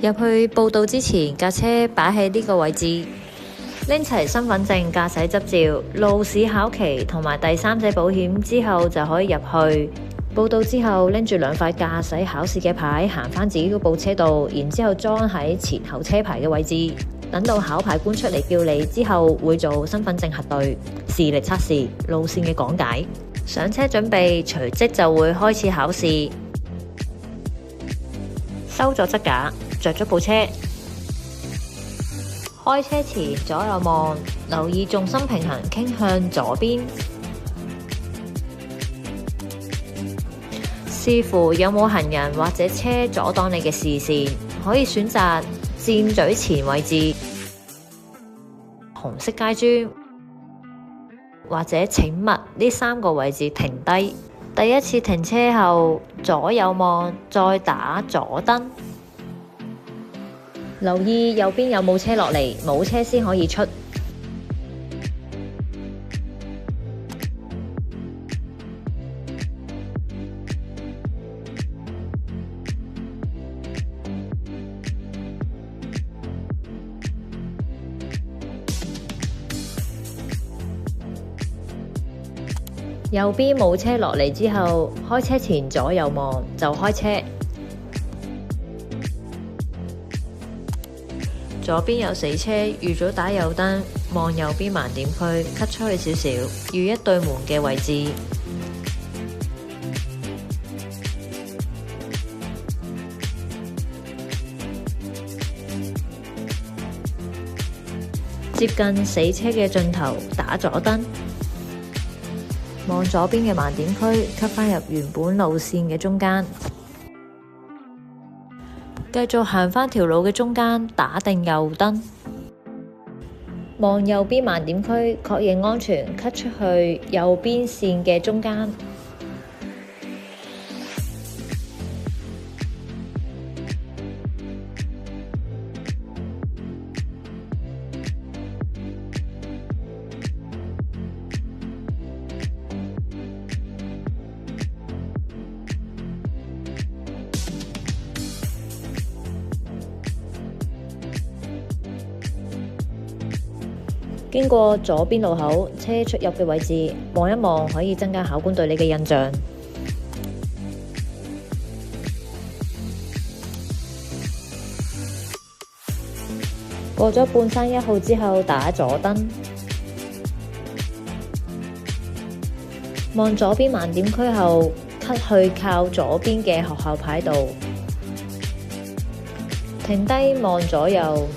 入去報到之前，架車擺喺呢個位置，拎齊身份證、駕駛執照、路試考期同埋第三者保險之後就可以入去。報到之後拎住2塊駕駛考試嘅牌，行返自己嗰部車度，然之後裝喺前後車牌嘅位置。等到考牌官出嚟叫你之後，會做身份證核對、視力測試、路線嘅講解。上車準備，隨即就會開始考試。收咗側架，着咗部車。開車前左右望，留意重心平衡傾向左邊。視乎有冇行人或者車阻擋你嘅視線，可以選擇箭嘴前位置、紅色階磚或者請勿呢3個位置停低。第一次停車後，左右望，再打左燈。留意右邊有冇車落嚟，冇車先可以出。右邊冇車落嚟之後，開車前左右望就開車。左邊有死車，預早打右燈，望右邊盲點區，cut出去少少，預一對門嘅位置。接近死車嘅盡頭，打左燈。望左邊嘅盲點區，cut返入原本路線嘅中間，繼續行返條路嘅中間，打定右燈。望右邊盲點區，確認安全，cut出去右邊線嘅中間。經過左邊路口車出入嘅位置，望一望可以增加考官對你嘅印象。過咗半山1號之後，打左燈。望左邊盲點區後，cut去靠左邊嘅學校牌度，停低望左右。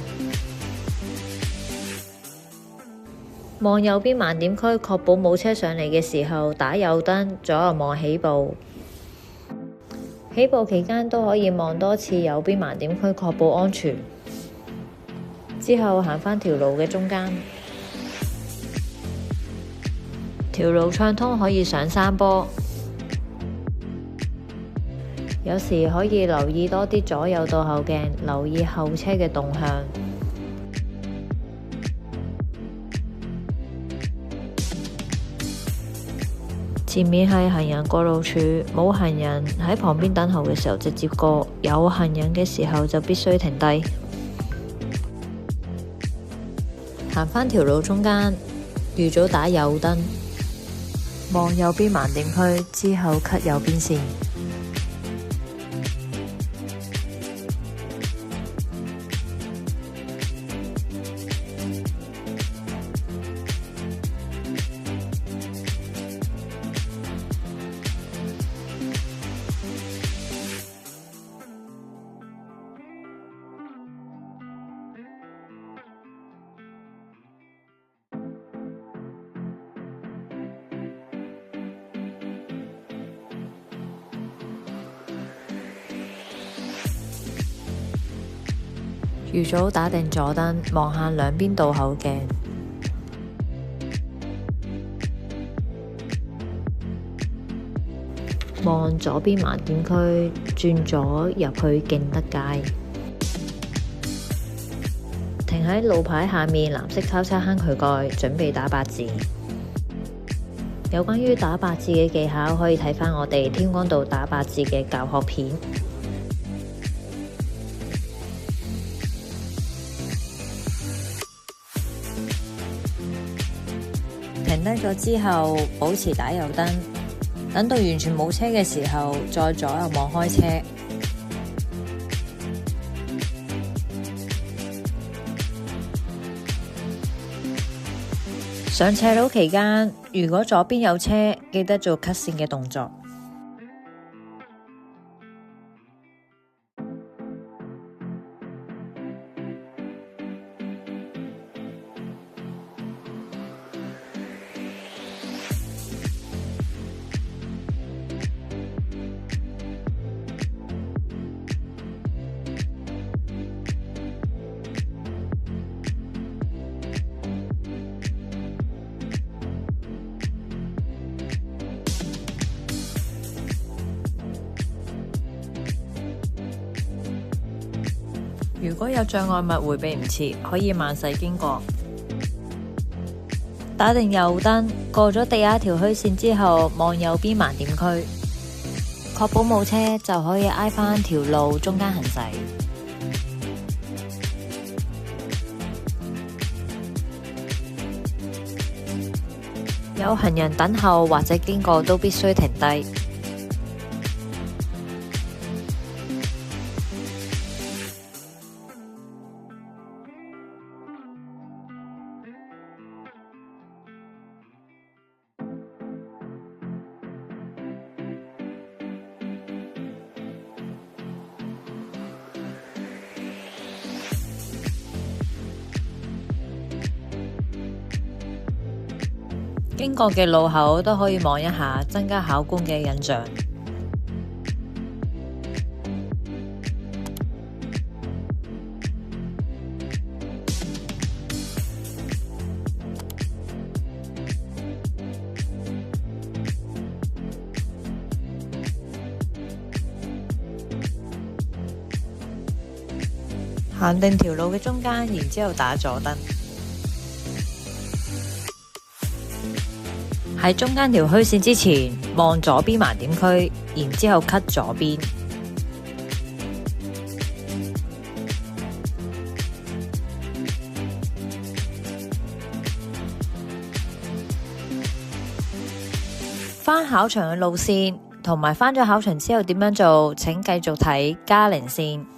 望右邊盲點區，確保冇車上嚟嘅時候，打右燈，左右望起步。起步期間都可以望多次右邊盲點區，確保安全。之後行返條路嘅中間，條路暢通，可以上山坡。有時可以留意多啲左右倒後鏡，留意後車嘅動向。前面係行人過路處，冇行人喺旁邊等候嘅時候直接過，有行人嘅時候就必須停低。行返條路中間，預早打右燈，望右邊盲點區，之後cut右邊線。預早打定左燈，望下兩邊倒後鏡。望左邊盲點區，轉左入去敬德街。停喺路牌下面藍色交叉坑渠蓋，準備打八字。有關於打八字嘅技巧，可以睇返我哋天光道打八字嘅教學片。停低咗之後，保持打右燈，等到完全冇車嘅時候，再左右望開車。上斜路期間，如果左邊有車，記得做 cut 線嘅動作。如果有障礙物迴避唔切，可以慢駛經過。打定右燈，過咗地下條虛線之後，望右邊盲點區，確保冇車就可以挨返條路中間行駛。有行人等候或者經過都必須停低。經過嘅路口都可以望一下，增加考官嘅印象。行定條路嘅中間，然之後打左燈。喺中間條虛線之前，望左邊盲點區，然之後 cut 左邊。返考場嘅路線同埋返咗考場之後點樣做，請繼續睇加零線。